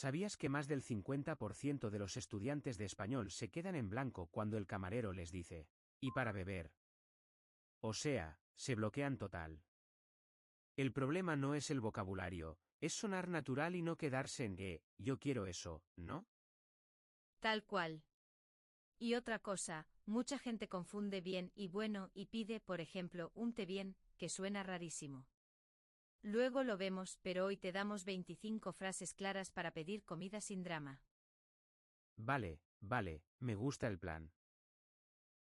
¿Sabías que más del 50% de los estudiantes de español se quedan en blanco cuando el camarero les dice, ¿y para beber? O sea, se bloquean total. El problema no es el vocabulario, es sonar natural y no quedarse en yo quiero eso, ¿no? Tal cual. Y otra cosa, mucha gente confunde bien y bueno y pide, por ejemplo, un té bien, que suena rarísimo. Luego lo vemos, pero hoy te damos 25 frases claras para pedir comida sin drama. Vale, me gusta el plan.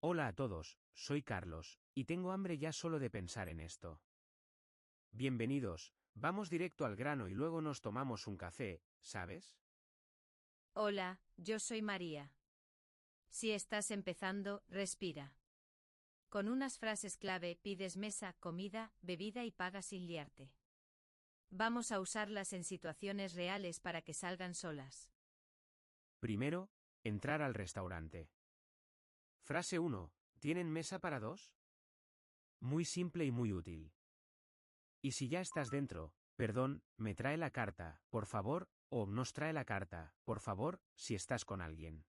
Hola a todos, soy Carlos, y tengo hambre ya solo de pensar en esto. Bienvenidos, vamos directo al grano y luego nos tomamos un café, ¿sabes? Hola, yo soy María. Si estás empezando, respira. Con unas frases clave pides mesa, comida, bebida y pagas sin liarte. Vamos a usarlas en situaciones reales para que salgan solas. Primero, entrar al restaurante. Frase 1. ¿Tienen mesa para dos? Muy simple y muy útil. Y si ya estás dentro, perdón, me trae la carta, por favor, o nos trae la carta, por favor, si estás con alguien.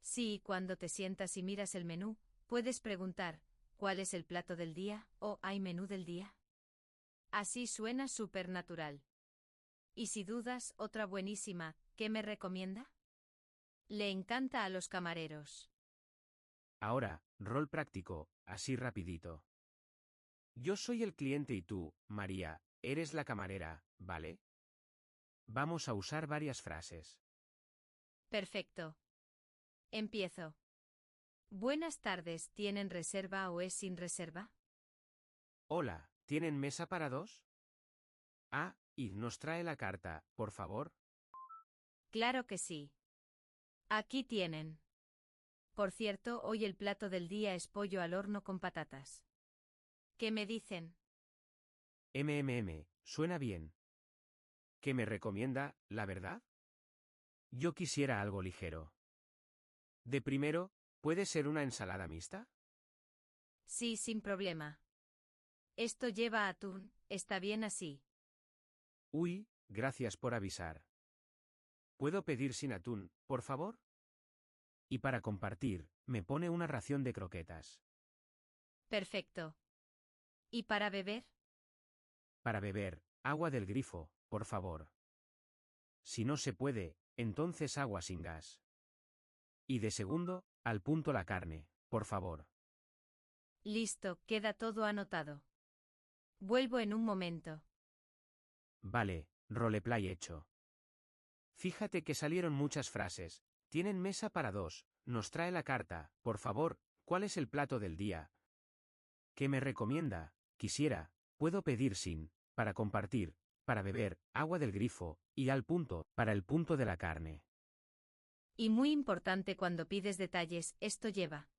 Sí, cuando te sientas y miras el menú, puedes preguntar, ¿cuál es el plato del día? ¿O hay menú del día? Así suena súper natural. Y si dudas, otra buenísima, ¿qué me recomienda? Le encanta a los camareros. Ahora, rol práctico, así rapidito. Yo soy el cliente y tú, María, eres la camarera, ¿vale? Vamos a usar varias frases. Perfecto. Empiezo. Buenas tardes, ¿tienen reserva o es sin reserva? Hola, ¿tienen mesa para dos? Ah, y nos trae la carta, por favor. Claro que sí. Aquí tienen. Por cierto, hoy el plato del día es pollo al horno con patatas. ¿Qué me dicen? Suena bien. ¿Qué me recomienda, la verdad? Yo quisiera algo ligero. De primero, ¿puede ser una ensalada mixta? Sí, sin problema. Esto lleva atún, ¿está bien así? Uy, gracias por avisar. ¿Puedo pedir sin atún, por favor? Y para compartir, me pone una ración de croquetas. Perfecto. ¿Y para beber? Para beber, agua del grifo, por favor. Si no se puede, entonces agua sin gas. Y de segundo, al punto la carne, por favor. Listo, queda todo anotado. Vuelvo en un momento. Vale, roleplay hecho. Fíjate que salieron muchas frases. Tienen mesa para dos, nos trae la carta, por favor, ¿cuál es el plato del día? ¿Qué me recomienda? Quisiera, puedo pedir sin, para compartir, para beber, agua del grifo, y al punto, para el punto de la carne. Y muy importante cuando pides detalles, esto lleva.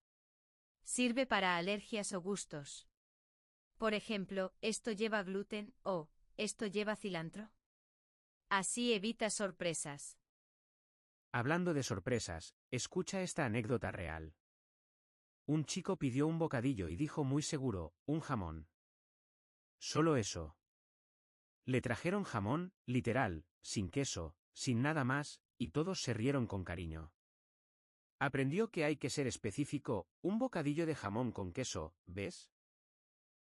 Sirve para alergias o gustos. Por ejemplo, esto lleva gluten o esto lleva cilantro. Así evitas sorpresas. Hablando de sorpresas, escucha esta anécdota real. Un chico pidió un bocadillo y dijo muy seguro, un jamón. Solo eso. Le trajeron jamón, literal, sin queso, sin nada más, y todos se rieron con cariño. Aprendió que hay que ser específico, un bocadillo de jamón con queso, ¿ves?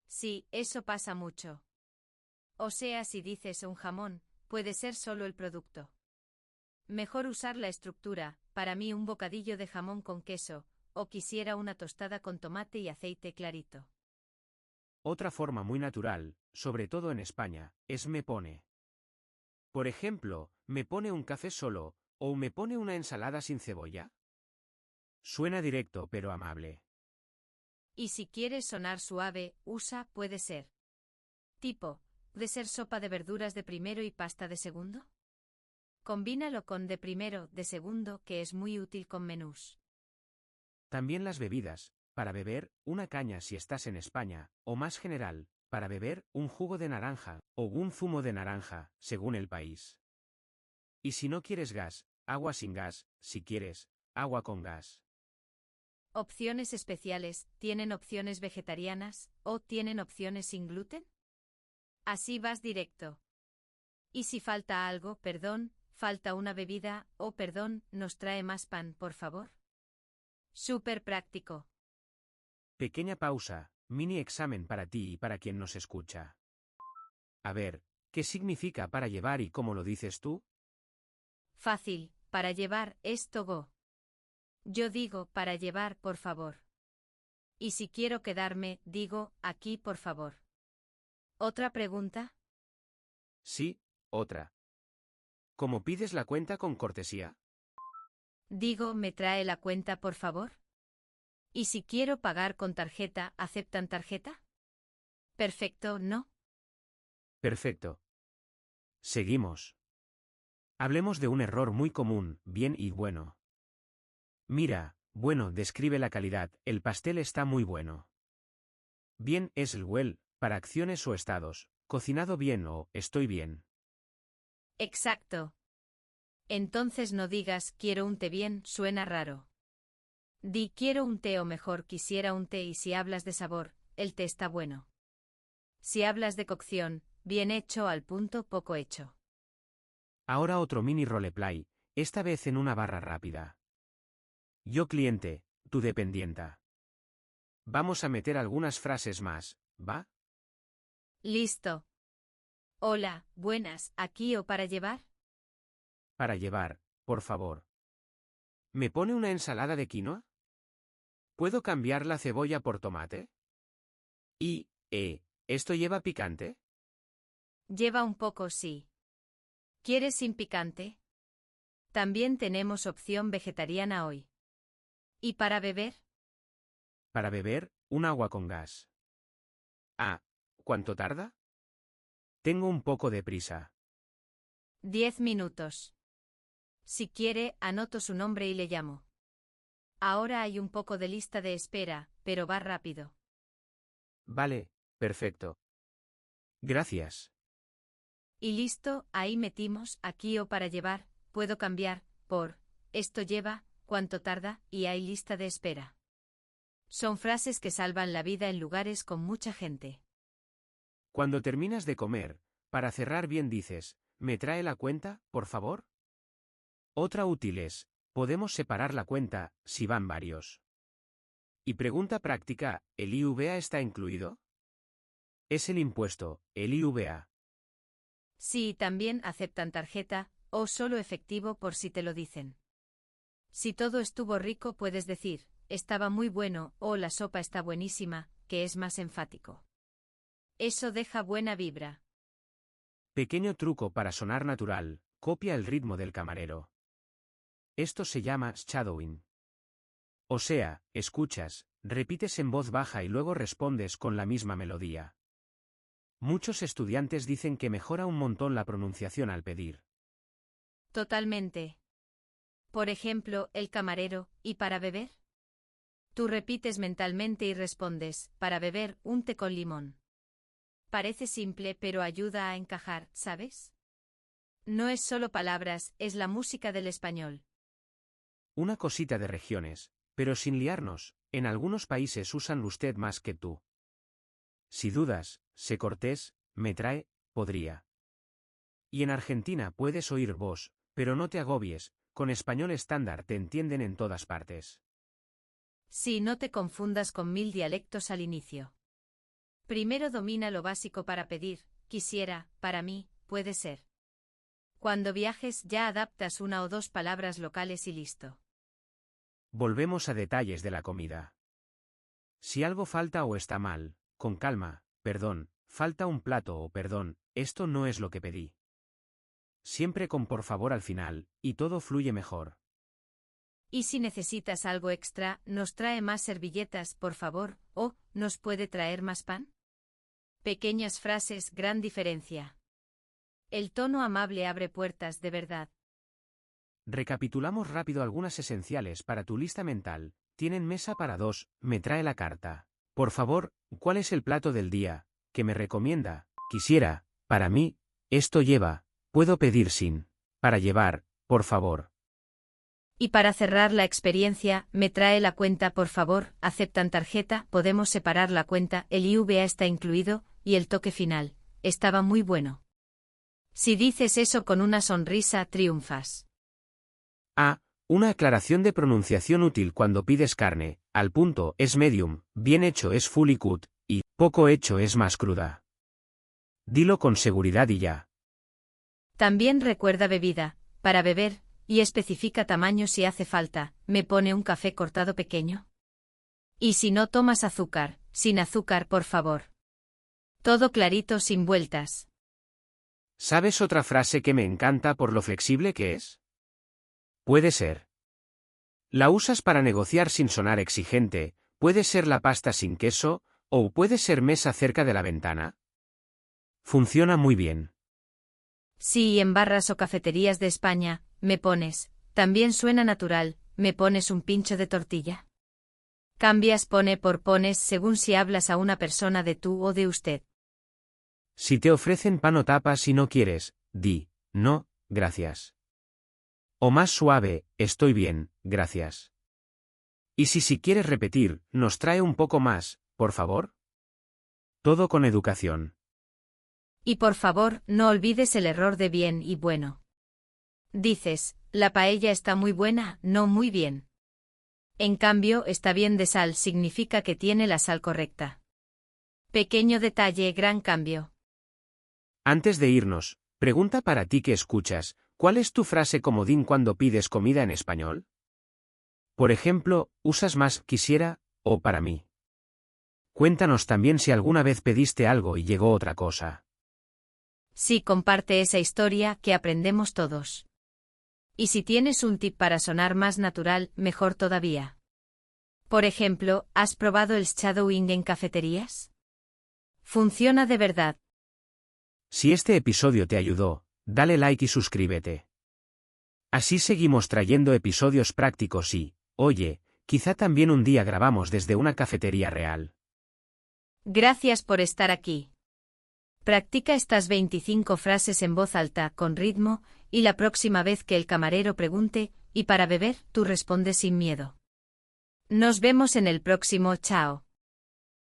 Sí, eso pasa mucho. O sea, si dices un jamón, puede ser solo el producto. Mejor usar la estructura, para mí un bocadillo de jamón con queso, o quisiera una tostada con tomate y aceite clarito. Otra forma muy natural, sobre todo en España, es me pone. Por ejemplo, me pone un café solo, o me pone una ensalada sin cebolla. Suena directo pero amable. Y si quieres sonar suave, usa puede ser. Tipo, ¿puede ser sopa de verduras de primero y pasta de segundo? Combínalo con de primero, de segundo, que es muy útil con menús. También las bebidas, para beber, una caña si estás en España, o más general, para beber, un jugo de naranja, o un zumo de naranja, según el país. Y si no quieres gas, agua sin gas, si quieres, agua con gas. Opciones especiales, ¿tienen opciones vegetarianas, o tienen opciones sin gluten? Así vas directo. Y si falta algo, perdón, falta una bebida, perdón, ¿nos trae más pan, por favor? Súper práctico. Pequeña pausa, mini examen para ti y para quien nos escucha. A ver, ¿qué significa para llevar y cómo lo dices tú? Fácil, para llevar es to go. Yo digo para llevar, por favor. Y si quiero quedarme, digo aquí, por favor. ¿Otra pregunta? Sí, otra. ¿Cómo pides la cuenta con cortesía? Digo, ¿me trae la cuenta, por favor? ¿Y si quiero pagar con tarjeta, aceptan tarjeta? Perfecto, ¿no? Perfecto. Seguimos. Hablemos de un error muy común, bien y bueno. Mira, bueno describe la calidad, el pastel está muy bueno. Bien es el well, para acciones o estados, cocinado bien o estoy bien. Exacto. Entonces no digas quiero un té bien, suena raro. Di quiero un té o mejor quisiera un té y si hablas de sabor, el té está bueno. Si hablas de cocción, bien hecho al punto, poco hecho. Ahora otro mini roleplay, esta vez en una barra rápida. Yo cliente, tú dependienta. Vamos a meter algunas frases más, ¿va? Listo. Hola, buenas, ¿aquí o para llevar? Para llevar, por favor. ¿Me pone una ensalada de quinoa? ¿Puedo cambiar la cebolla por tomate? Y, ¿esto lleva picante? Lleva un poco, sí. ¿Quieres sin picante? También tenemos opción vegetariana hoy. ¿Y para beber? Para beber, un agua con gas. Ah, ¿cuánto tarda? Tengo un poco de prisa. 10 minutos. Si quiere, anoto su nombre y le llamo. Ahora hay un poco de lista de espera, pero va rápido. Vale, perfecto. Gracias. Y listo, ahí metimos, aquí o para llevar, puedo cambiar, por, esto lleva, cuánto tarda, y hay lista de espera. Son frases que salvan la vida en lugares con mucha gente. Cuando terminas de comer, para cerrar bien dices, ¿me trae la cuenta, por favor? Otra útil es, podemos separar la cuenta, si van varios. Y pregunta práctica, ¿el IVA está incluido? Es el impuesto, el IVA. Sí, también aceptan tarjeta, o solo efectivo por si te lo dicen. Si todo estuvo rico puedes decir, estaba muy bueno, o la sopa está buenísima, que es más enfático. Eso deja buena vibra. Pequeño truco para sonar natural, copia el ritmo del camarero. Esto se llama shadowing. O sea, escuchas, repites en voz baja y luego respondes con la misma melodía. Muchos estudiantes dicen que mejora un montón la pronunciación al pedir. Totalmente. Por ejemplo, el camarero, ¿y para beber? Tú repites mentalmente y respondes, para beber, un té con limón. Parece simple pero ayuda a encajar, ¿sabes? No es solo palabras, es la música del español. Una cosita de regiones, pero sin liarnos, en algunos países usan usted más que tú. Si dudas, sé cortés, me trae, podría. Y en Argentina puedes oír vos, pero no te agobies, con español estándar te entienden en todas partes. Sí, no te confundas con 1000 dialectos al inicio. Primero domina lo básico para pedir, quisiera, para mí, puede ser. Cuando viajes ya adaptas una o dos palabras locales y listo. Volvemos a detalles de la comida. Si algo falta o está mal, con calma, perdón, falta un plato o perdón, esto no es lo que pedí. Siempre con por favor al final, y todo fluye mejor. Y si necesitas algo extra, ¿nos trae más servilletas, por favor? ¿O, nos puede traer más pan? Pequeñas frases, gran diferencia. El tono amable abre puertas de verdad. Recapitulamos rápido algunas esenciales para tu lista mental. Tienen mesa para dos, me trae la carta. Por favor, ¿cuál es el plato del día? ¿Que me recomienda? Quisiera, para mí, esto lleva, puedo pedir sin, para llevar, por favor. Y para cerrar la experiencia, me trae la cuenta, por favor, aceptan tarjeta, podemos separar la cuenta, el IVA está incluido, y el toque final, estaba muy bueno. Si dices eso con una sonrisa, triunfas. A. Una aclaración de pronunciación útil cuando pides carne, al punto es medium, bien hecho es fully cut, y poco hecho es más cruda. Dilo con seguridad y ya. También recuerda bebida, para beber, y especifica tamaño si hace falta. ¿Me pone un café cortado pequeño? Y si no tomas azúcar, sin azúcar por favor. Todo clarito sin vueltas. ¿Sabes otra frase que me encanta por lo flexible que es? Puede ser. La usas para negociar sin sonar exigente, puede ser la pasta sin queso, o puede ser mesa cerca de la ventana. Funciona muy bien. Sí, en barras o cafeterías de España, me pones, también suena natural, me pones un pincho de tortilla. Cambias pone por pones según si hablas a una persona de tú o de usted. Si te ofrecen pan o tapas y no quieres, di, no, gracias. O más suave, estoy bien, gracias. Y si quieres repetir, ¿nos trae un poco más, por favor? Todo con educación. Y por favor, no olvides el error de bien y bueno. Dices, la paella está muy buena, no muy bien. En cambio, está bien de sal significa que tiene la sal correcta. Pequeño detalle, gran cambio. Antes de irnos, pregunta para ti que escuchas, ¿cuál es tu frase comodín cuando pides comida en español? Por ejemplo, ¿usas más quisiera o para mí? Cuéntanos también si alguna vez pediste algo y llegó otra cosa. Sí, comparte esa historia que aprendemos todos. Y si tienes un tip para sonar más natural, mejor todavía. Por ejemplo, ¿has probado el shadowing en cafeterías? Funciona de verdad. Si este episodio te ayudó, dale like y suscríbete. Así seguimos trayendo episodios prácticos y, oye, quizá también un día grabamos desde una cafetería real. Gracias por estar aquí. Practica estas 25 frases en voz alta, con ritmo, y la próxima vez que el camarero pregunte, ¿y para beber? Tú respondes sin miedo. Nos vemos en el próximo, chao.